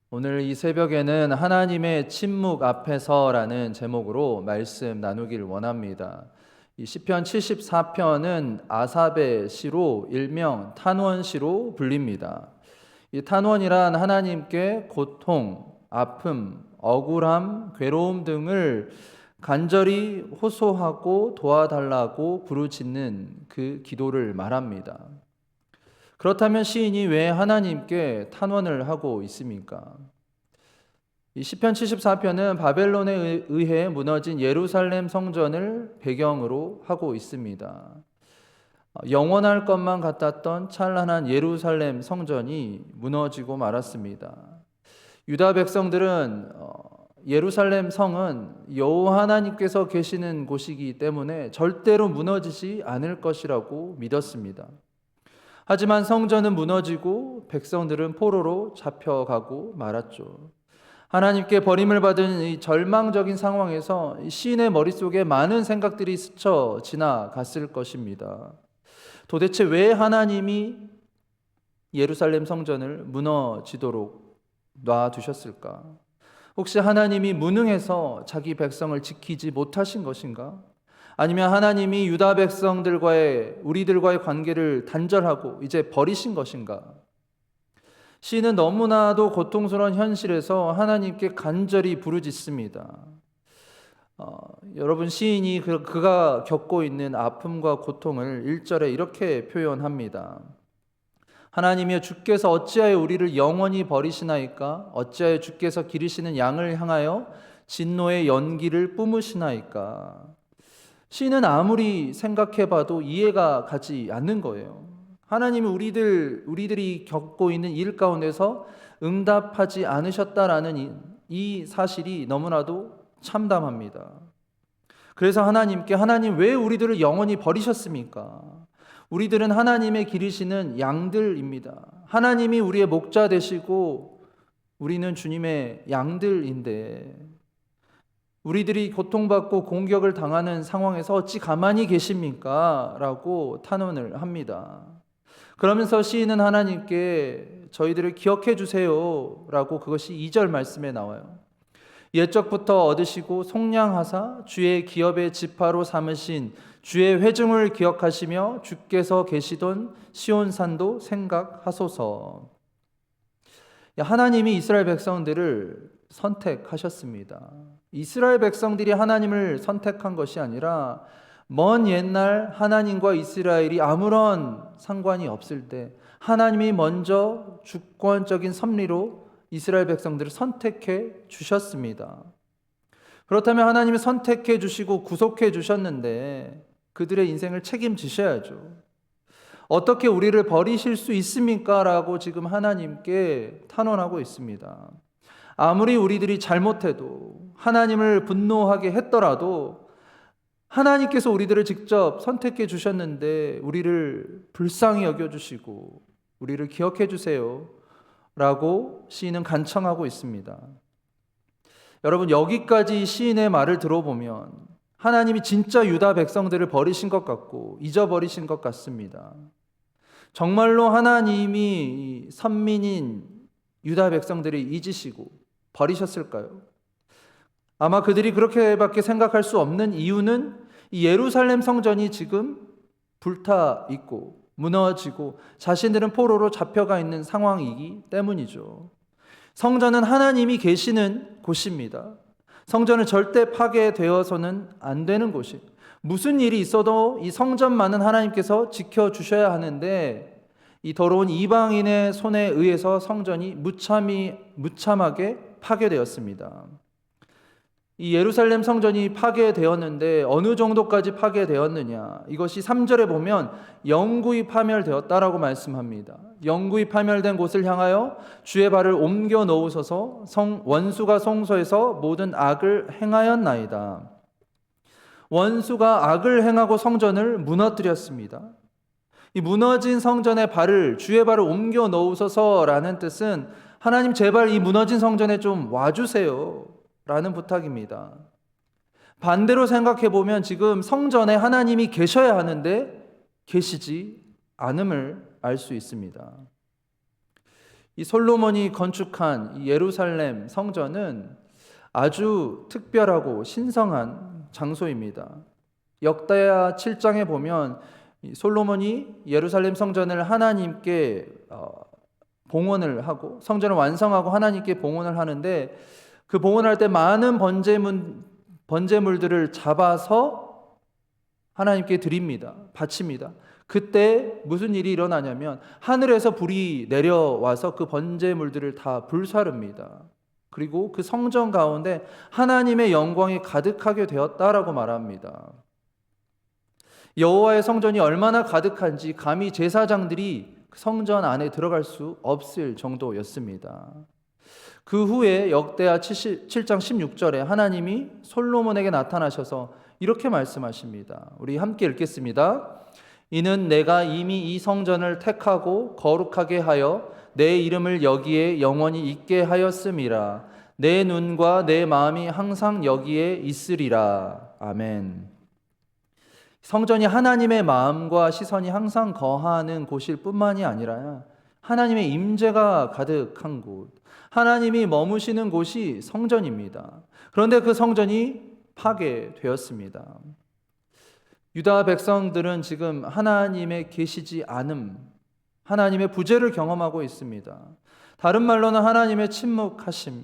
오늘 이 새벽에는 하나님의 침묵 앞에서라는 제목으로 말씀 나누길 원합니다. 이 시편 74편은 아삽의 시로 일명 탄원시로 불립니다. 이 탄원이란 하나님께 고통, 아픔, 억울함, 괴로움 등을 간절히 호소하고 도와달라고 부르짖는 그 기도를 말합니다. 그렇다면 시인이 왜 하나님께 탄원을 하고 있습니까? 이 시편 74편은 바벨론에 의해 무너진 예루살렘 성전을 배경으로 하고 있습니다. 영원할 것만 같았던 찬란한 예루살렘 성전이 무너지고 말았습니다. 유다 백성들은 예루살렘 성은 여호와 하나님께서 계시는 곳이기 때문에 절대로 무너지지 않을 것이라고 믿었습니다. 하지만 성전은 무너지고 백성들은 포로로 잡혀가고 말았죠. 하나님께 버림을 받은 이 절망적인 상황에서 시인의 머릿속에 많은 생각들이 스쳐 지나갔을 것입니다. 도대체 왜 하나님이 예루살렘 성전을 무너지도록 놔두셨을까? 혹시 하나님이 무능해서 자기 백성을 지키지 못하신 것인가? 아니면 하나님이 유다 백성들과의 우리들과의 관계를 단절하고 이제 버리신 것인가? 시인은 너무나도 고통스러운 현실에서 하나님께 간절히 부르짖습니다. 여러분, 시인이 그가 겪고 있는 아픔과 고통을 1절에 이렇게 표현합니다. 하나님이여, 주께서 어찌하여 우리를 영원히 버리시나이까? 어찌하여 주께서 기르시는 양을 향하여 진노의 연기를 뿜으시나이까? 시인은 아무리 생각해봐도 이해가 가지 않는 거예요. 하나님이 우리들이 겪고 있는 일 가운데서 응답하지 않으셨다라는 이 사실이 너무나도 참담합니다. 그래서 하나님 왜 우리들을 영원히 버리셨습니까? 우리들은 하나님의 기르시는 양들입니다. 하나님이 우리의 목자 되시고 우리는 주님의 양들인데 우리들이 고통받고 공격을 당하는 상황에서 어찌 가만히 계십니까? 라고 탄원을 합니다. 그러면서 시인은 하나님께 저희들을 기억해 주세요 라고, 그것이 2절 말씀에 나와요. 옛적부터 얻으시고 속량하사 주의 기업의 지파로 삼으신 주의 회중을 기억하시며 주께서 계시던 시온산도 생각하소서. 하나님이 이스라엘 백성들을 선택하셨습니다. 이스라엘 백성들이 하나님을 선택한 것이 아니라 먼 옛날 하나님과 이스라엘이 아무런 상관이 없을 때 하나님이 먼저 주권적인 섭리로 이스라엘 백성들을 선택해 주셨습니다. 그렇다면 하나님이 선택해 주시고 구속해 주셨는데 그들의 인생을 책임지셔야죠. 어떻게 우리를 버리실 수 있습니까? 라고 지금 하나님께 탄원하고 있습니다. 아무리 우리들이 잘못해도, 하나님을 분노하게 했더라도 하나님께서 우리들을 직접 선택해 주셨는데 우리를 불쌍히 여겨주시고 우리를 기억해 주세요 라고 시인은 간청하고 있습니다. 여러분, 여기까지 시인의 말을 들어보면 하나님이 진짜 유다 백성들을 버리신 것 같고 잊어버리신 것 같습니다. 정말로 하나님이 선민인 유다 백성들을 잊으시고 버리셨을까요? 아마 그들이 그렇게밖에 생각할 수 없는 이유는 이 예루살렘 성전이 지금 불타 있고 무너지고 자신들은 포로로 잡혀가 있는 상황이기 때문이죠. 성전은 하나님이 계시는 곳입니다. 성전은 절대 파괴되어서는 안 되는 곳이, 무슨 일이 있어도 이 성전만은 하나님께서 지켜주셔야 하는데 이 더러운 이방인의 손에 의해서 성전이 무참하게 파괴되었습니다. 이 예루살렘 성전이 파괴되었는데 어느 정도까지 파괴되었느냐, 이것이 3절에 보면 영구히 파멸되었다라고 말씀합니다. 영구히 파멸된 곳을 향하여 주의 발을 옮겨 놓으소서. 원수가 성소에서 모든 악을 행하였나이다. 원수가 악을 행하고 성전을 무너뜨렸습니다. 이 무너진 성전의 발을, 주의 발을 옮겨 놓으소서라는 뜻은 하나님 제발 이 무너진 성전에 좀 와주세요 라는 부탁입니다. 반대로 생각해 보면 지금 성전에 하나님이 계셔야 하는데 계시지 않음을 알 수 있습니다. 이 솔로몬이 건축한 이 예루살렘 성전은 아주 특별하고 신성한 장소입니다. 역대하 7장에 보면 이 솔로몬이 예루살렘 성전을 하나님께 봉헌을 하고 성전을 완성하고 하나님께 봉헌을 하는데, 그 봉헌할 때 많은 번제물들을 잡아서 하나님께 드립니다. 바칩니다. 그때 무슨 일이 일어나냐면 하늘에서 불이 내려와서 그 번제물들을 다 불사릅니다. 그리고 그 성전 가운데 하나님의 영광이 가득하게 되었다라고 말합니다. 여호와의 성전이 얼마나 가득한지 감히 제사장들이 성전 안에 들어갈 수 없을 정도였습니다. 그 후에 역대하 7장 16절에 하나님이 솔로몬에게 나타나셔서 이렇게 말씀하십니다. 우리 함께 읽겠습니다. 이는 내가 이미 이 성전을 택하고 거룩하게 하여 내 이름을 여기에 영원히 있게 하였음이라. 내 눈과 내 마음이 항상 여기에 있으리라. 아멘. 성전이 하나님의 마음과 시선이 항상 거하는 곳일 뿐만이 아니라 하나님의 임재가 가득한 곳, 하나님이 머무시는 곳이 성전입니다. 그런데 그 성전이 파괴되었습니다. 유다 백성들은 지금 하나님의 계시지 않음, 하나님의 부재를 경험하고 있습니다. 다른 말로는 하나님의 침묵하심,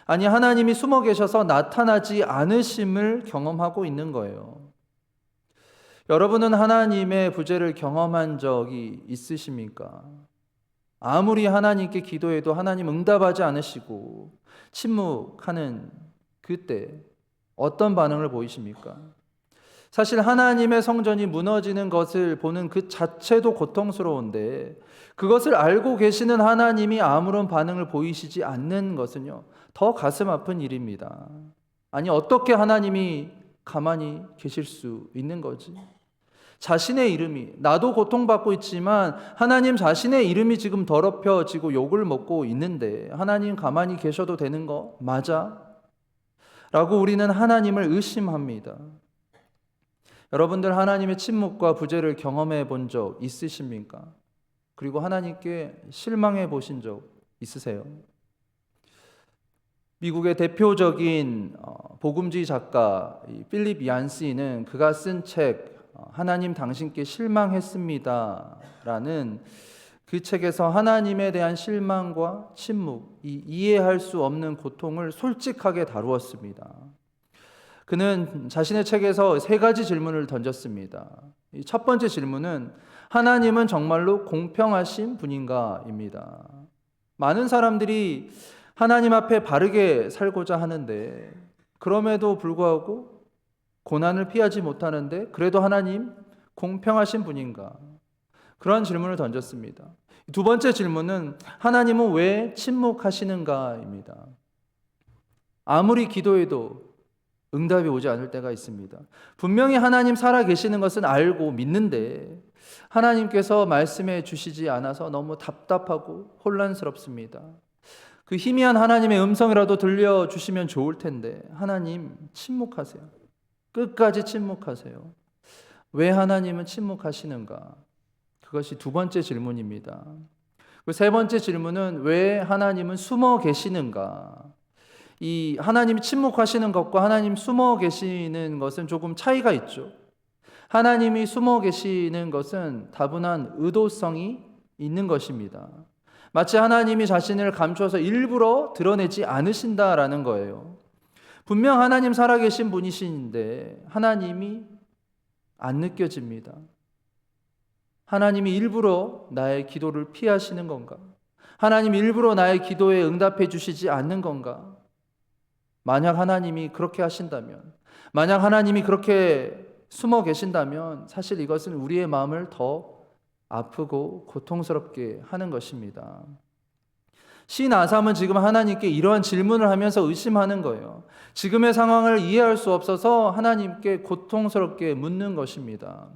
아니 하나님이 숨어 계셔서 나타나지 않으심을 경험하고 있는 거예요. 여러분은 하나님의 부재를 경험한 적이 있으십니까? 아무리 하나님께 기도해도 하나님 응답하지 않으시고 침묵하는 그때 어떤 반응을 보이십니까? 사실 하나님의 성전이 무너지는 것을 보는 그 자체도 고통스러운데, 그것을 알고 계시는 하나님이 아무런 반응을 보이시지 않는 것은요, 더 가슴 아픈 일입니다. 아니 어떻게 하나님이 가만히 계실 수 있는 거지? 자신의 이름이, 나도 고통받고 있지만 하나님 자신의 이름이 지금 더럽혀지고 욕을 먹고 있는데 하나님 가만히 계셔도 되는 거 맞아? 라고 우리는 하나님을 의심합니다. 여러분들 하나님의 침묵과 부재를 경험해 본 적 있으십니까? 그리고 하나님께 실망해 보신 적 있으세요? 미국의 대표적인 복음주의 작가 필립 얀시는 그가 쓴 책 하나님 당신께 실망했습니다 라는 그 책에서 하나님에 대한 실망과 침묵, 이 이해할 수 없는 고통을 솔직하게 다루었습니다. 그는 자신의 책에서 세 가지 질문을 던졌습니다. 첫 번째 질문은 하나님은 정말로 공평하신 분인가? 입니다. 많은 사람들이 하나님 앞에 바르게 살고자 하는데 그럼에도 불구하고 고난을 피하지 못하는데 그래도 하나님 공평하신 분인가? 그런 질문을 던졌습니다. 두 번째 질문은 하나님은 왜 침묵하시는가입니다. 아무리 기도해도 응답이 오지 않을 때가 있습니다. 분명히 하나님 살아 계시는 것은 알고 믿는데 하나님께서 말씀해 주시지 않아서 너무 답답하고 혼란스럽습니다. 그 희미한 하나님의 음성이라도 들려주시면 좋을 텐데 하나님 침묵하세요. 끝까지 침묵하세요. 왜 하나님은 침묵하시는가? 그것이 두 번째 질문입니다. 그 세 번째 질문은 왜 하나님은 숨어 계시는가? 이 하나님이 침묵하시는 것과 하나님 숨어 계시는 것은 조금 차이가 있죠. 하나님이 숨어 계시는 것은 다분한 의도성이 있는 것입니다. 마치 하나님이 자신을 감추어서 일부러 드러내지 않으신다라는 거예요. 분명 하나님 살아계신 분이신데 하나님이 안 느껴집니다. 하나님이 일부러 나의 기도를 피하시는 건가? 하나님이 일부러 나의 기도에 응답해 주시지 않는 건가? 만약 하나님이 그렇게 하신다면, 만약 하나님이 그렇게 숨어 계신다면 사실 이것은 우리의 마음을 더 아프고 고통스럽게 하는 것입니다. 시인 아삼은 지금 하나님께 이러한 질문을 하면서 의심하는 거예요. 지금의 상황을 이해할 수 없어서 하나님께 고통스럽게 묻는 것입니다.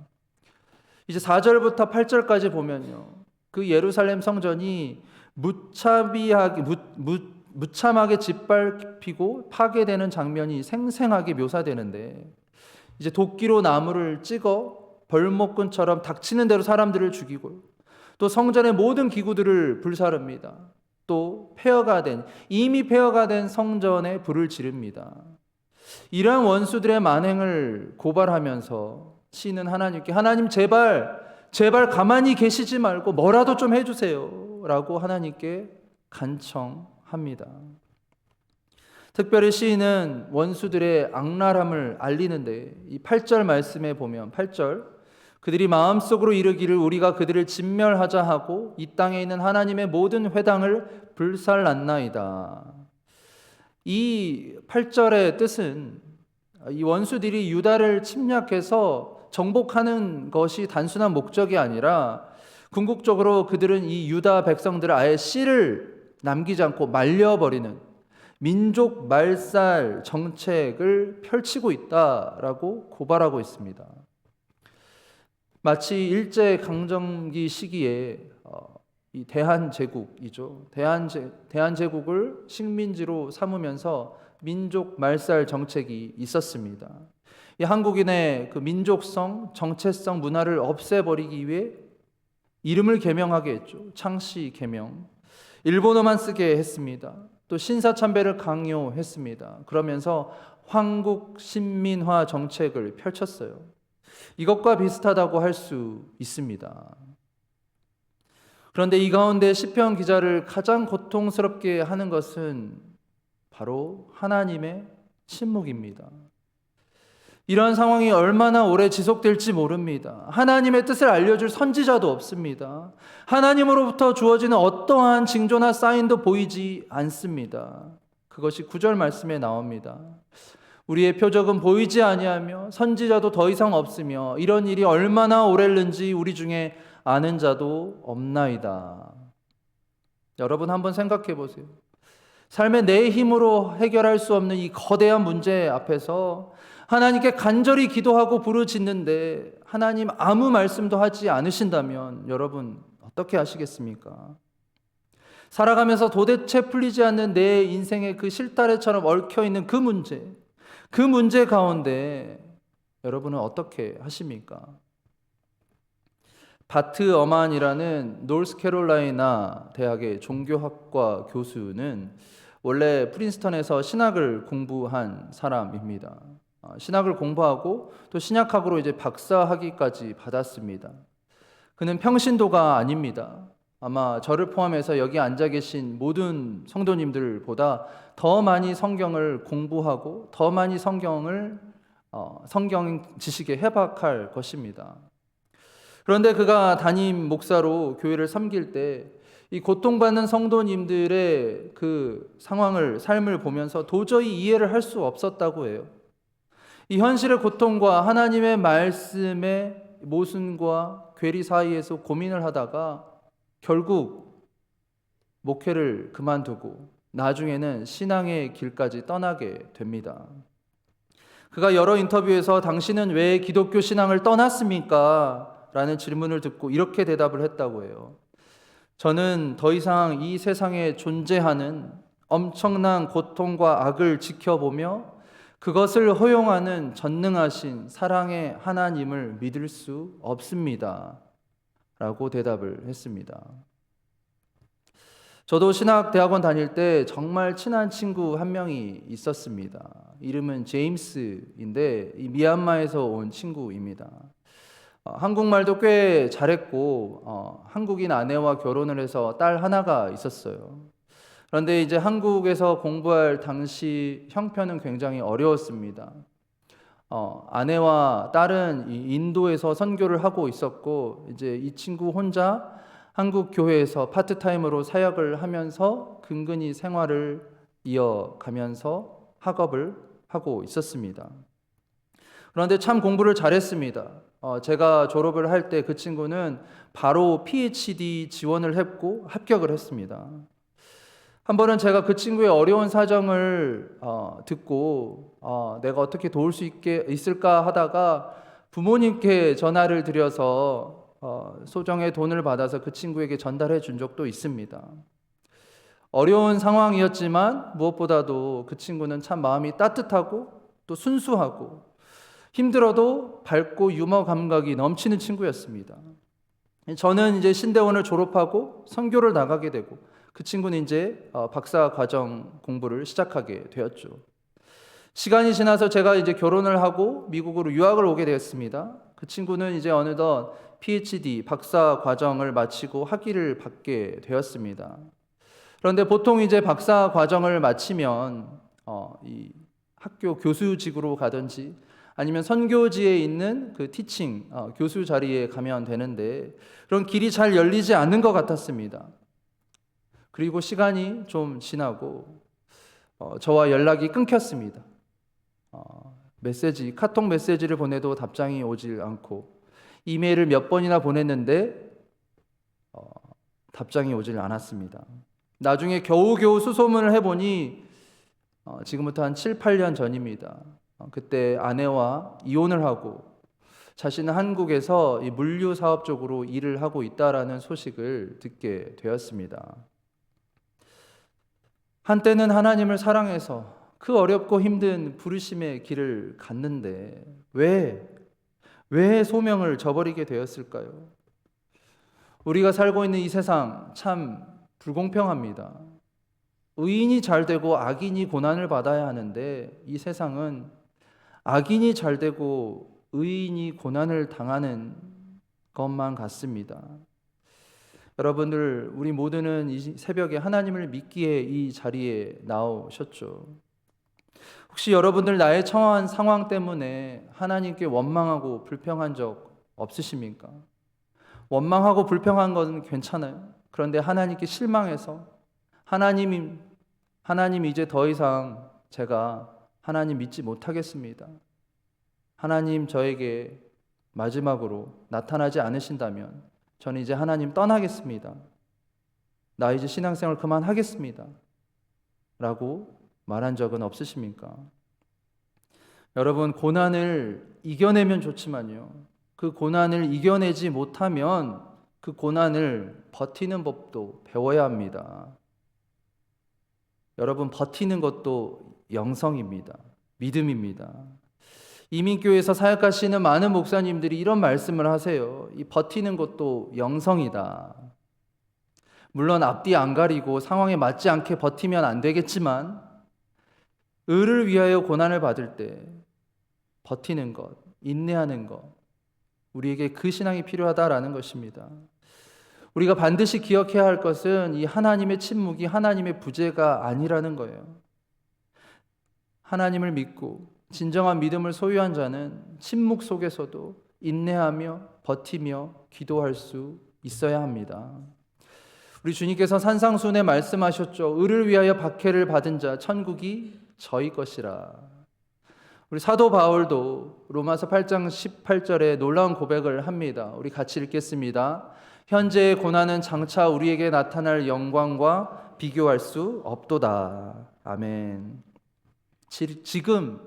이제 4절부터 8절까지 보면요, 그 예루살렘 성전이 무참하게 짓밟히고 파괴되는 장면이 생생하게 묘사되는데, 이제 도끼로 나무를 찍어 벌목근처럼 닥치는 대로 사람들을 죽이고 또 성전의 모든 기구들을 불사릅니다. 또 이미 폐허가 된 성전에 불을 지릅니다. 이러한 원수들의 만행을 고발하면서 시인은 하나님께 하나님 제발 가만히 계시지 말고 뭐라도 좀 해주세요 라고 하나님께 간청합니다. 특별히 시인은 원수들의 악랄함을 알리는데 이 8절 말씀에 보면 8절 그들이 마음속으로 이르기를 우리가 그들을 진멸하자 하고 이 땅에 있는 하나님의 모든 회당을 불살랐나이다. 이 8절의 뜻은 이 원수들이 유다를 침략해서 정복하는 것이 단순한 목적이 아니라 궁극적으로 그들은 이 유다 백성들을 아예 씨를 남기지 않고 말려버리는 민족 말살 정책을 펼치고 있다라고 고발하고 있습니다. 마치 일제강점기 시기에 이 대한제국이죠. 대한제국을 식민지로 삼으면서 민족 말살 정책이 있었습니다. 이 한국인의 그 민족성, 정체성 문화를 없애버리기 위해 이름을 개명하게 했죠. 창씨 개명. 일본어만 쓰게 했습니다. 또 신사참배를 강요했습니다. 그러면서 황국 신민화 정책을 펼쳤어요. 이것과 비슷하다고 할 수 있습니다. 그런데 이 가운데 시편 기자를 가장 고통스럽게 하는 것은 바로 하나님의 침묵입니다. 이러한 상황이 얼마나 오래 지속될지 모릅니다. 하나님의 뜻을 알려줄 선지자도 없습니다. 하나님으로부터 주어지는 어떠한 징조나 사인도 보이지 않습니다. 그것이 9절 말씀에 나옵니다. 우리의 표적은 보이지 아니하며 선지자도 더 이상 없으며 이런 일이 얼마나 오래는지 우리 중에 아는 자도 없나이다. 여러분 한번 생각해 보세요. 삶의 내 힘으로 해결할 수 없는 이 거대한 문제 앞에서 하나님께 간절히 기도하고 부르짖는데 하나님 아무 말씀도 하지 않으신다면 여러분 어떻게 하시겠습니까? 살아가면서 도대체 풀리지 않는 내 인생의 그 실타래처럼 얽혀있는 그 문제 가운데 여러분은 어떻게 하십니까? 바트 어만이라는 노스캐롤라이나 대학의 종교학과 교수는 원래 프린스턴에서 신학을 공부한 사람입니다. 신학을 공부하고 또 신약학으로 이제 박사학위까지 받았습니다. 그는 평신도가 아닙니다. 아마 저를 포함해서 여기 앉아 계신 모든 성도님들보다 더 많이 성경을 공부하고 더 많이 성경 지식에 해박할 것입니다. 그런데 그가 담임 목사로 교회를 섬길 때 이 고통받는 성도님들의 그 삶을 보면서 도저히 이해를 할 수 없었다고 해요. 이 현실의 고통과 하나님의 말씀의 모순과 괴리 사이에서 고민을 하다가 결국 목회를 그만두고 나중에는 신앙의 길까지 떠나게 됩니다. 그가 여러 인터뷰에서 당신은 왜 기독교 신앙을 떠났습니까? 라는 질문을 듣고 이렇게 대답을 했다고 해요. 저는 더 이상 이 세상에 존재하는 엄청난 고통과 악을 지켜보며 그것을 허용하는 전능하신 사랑의 하나님을 믿을 수 없습니다. 라고 대답을 했습니다. 저도 신학대학원 다닐 때 정말 친한 친구 한 명이 있었습니다. 이름은 제임스인데 이 미얀마에서 온 친구입니다. 한국말도 꽤 잘했고 한국인 아내와 결혼을 해서 딸 하나가 있었어요. 그런데 이제 한국에서 공부할 당시 형편은 굉장히 어려웠습니다. 아내와 딸은 인도에서 선교를 하고 있었고 이제 이 친구 혼자 한국 교회에서 파트타임으로 사역을 하면서 근근히 생활을 이어가면서 학업을 하고 있었습니다. 그런데 참 공부를 잘했습니다. 제가 졸업을 할 때 그 친구는 바로 PhD 지원을 했고 합격을 했습니다. 한 번은 제가 그 친구의 어려운 사정을 듣고 내가 어떻게 도울 수 있을까 하다가 부모님께 전화를 드려서 소정의 돈을 받아서 그 친구에게 전달해 준 적도 있습니다. 어려운 상황이었지만 무엇보다도 그 친구는 참 마음이 따뜻하고 또 순수하고 힘들어도 밝고 유머 감각이 넘치는 친구였습니다. 저는 이제 신대원을 졸업하고 선교를 나가게 되고 그 친구는 이제 박사 과정 공부를 시작하게 되었죠. 시간이 지나서 제가 이제 결혼을 하고 미국으로 유학을 오게 되었습니다. 그 친구는 이제 어느덧 PhD 박사 과정을 마치고 학위를 받게 되었습니다. 그런데 보통 이제 박사 과정을 마치면 이 학교 교수직으로 가든지 아니면 선교지에 있는 그 티칭 교수 자리에 가면 되는데 그런 길이 잘 열리지 않는 것 같았습니다. 그리고 시간이 좀 지나고 저와 연락이 끊겼습니다. 카톡 메시지를 보내도 답장이 오질 않고 이메일을 몇 번이나 보냈는데 답장이 오질 않았습니다. 나중에 겨우겨우 수소문을 해보니 지금부터 한 7, 8년 전입니다. 그때 아내와 이혼을 하고 자신은 한국에서 이 물류 사업 쪽으로 일을 하고 있다라는 소식을 듣게 되었습니다. 한때는 하나님을 사랑해서 그 어렵고 힘든 부르심의 길을 갔는데 왜 소명을 저버리게 되었을까요? 우리가 살고 있는 이 세상 참 불공평합니다. 의인이 잘 되고 악인이 고난을 받아야 하는데 이 세상은 악인이 잘 되고 의인이 고난을 당하는 것만 같습니다. 여러분들, 우리 모두는 이 새벽에 하나님을 믿기에 이 자리에 나오셨죠. 혹시 여러분들 나의 처한 상황 때문에 하나님께 원망하고 불평한 적 없으십니까? 원망하고 불평한 건 괜찮아요. 그런데 하나님께 실망해서 하나님 이제 더 이상 제가 하나님 믿지 못하겠습니다. 하나님 저에게 마지막으로 나타나지 않으신다면 저는 이제 하나님 떠나겠습니다. 나 이제 신앙생활 그만하겠습니다. 라고 말한 적은 없으십니까? 여러분, 고난을 이겨내면 좋지만요. 그 고난을 이겨내지 못하면 그 고난을 버티는 법도 배워야 합니다. 여러분, 버티는 것도 영성입니다. 믿음입니다. 이민교회에서 사역하시는 많은 목사님들이 이런 말씀을 하세요. 이 버티는 것도 영성이다. 물론 앞뒤 안 가리고 상황에 맞지 않게 버티면 안 되겠지만 의를 위하여 고난을 받을 때 버티는 것, 인내하는 것, 우리에게 그 신앙이 필요하다라는 것입니다. 우리가 반드시 기억해야 할 것은 이 하나님의 침묵이 하나님의 부재가 아니라는 거예요. 하나님을 믿고 진정한 믿음을 소유한 자는 침묵 속에서도 인내하며 버티며 기도할 수 있어야 합니다. 우리 주님께서 산상순에 말씀하셨죠. 의를 위하여 박해를 받은 자 천국이 저희 것이라. 우리 사도 바울도 로마서 8장 18절에 놀라운 고백을 합니다. 우리 같이 읽겠습니다. 현재의 고난은 장차 우리에게 나타날 영광과 비교할 수 없도다. 아멘. 지금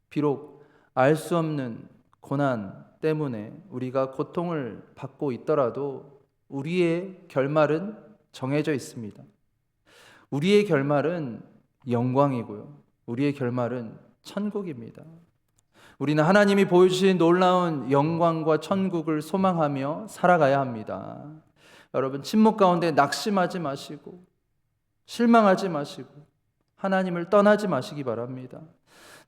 비록 알 수 없는 고난 때문에 우리가 고통을 받고 있더라도 우리의 결말은 정해져 있습니다. 우리의 결말은 영광이고요. 우리의 결말은 천국입니다. 우리는 하나님이 보여주신 놀라운 영광과 천국을 소망하며 살아가야 합니다. 여러분, 침묵 가운데 낙심하지 마시고 실망하지 마시고 하나님을 떠나지 마시기 바랍니다.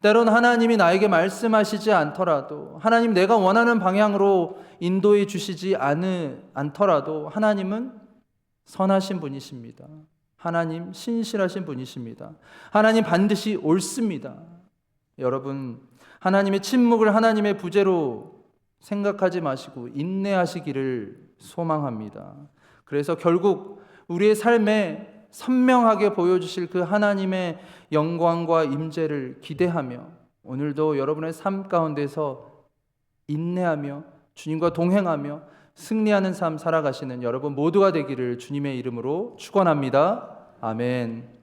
때론 하나님이 나에게 말씀하시지 않더라도, 하나님 내가 원하는 방향으로 인도해 주시지 않더라도 하나님은 선하신 분이십니다. 하나님 신실하신 분이십니다. 하나님 반드시 옳습니다. 여러분, 하나님의 침묵을 하나님의 부재로 생각하지 마시고 인내하시기를 소망합니다. 그래서 결국 우리의 삶에 선명하게 보여주실 그 하나님의 영광과 임재를 기대하며 오늘도 여러분의 삶 가운데서 인내하며 주님과 동행하며 승리하는 삶 살아가시는 여러분 모두가 되기를 주님의 이름으로 축원합니다. 아멘.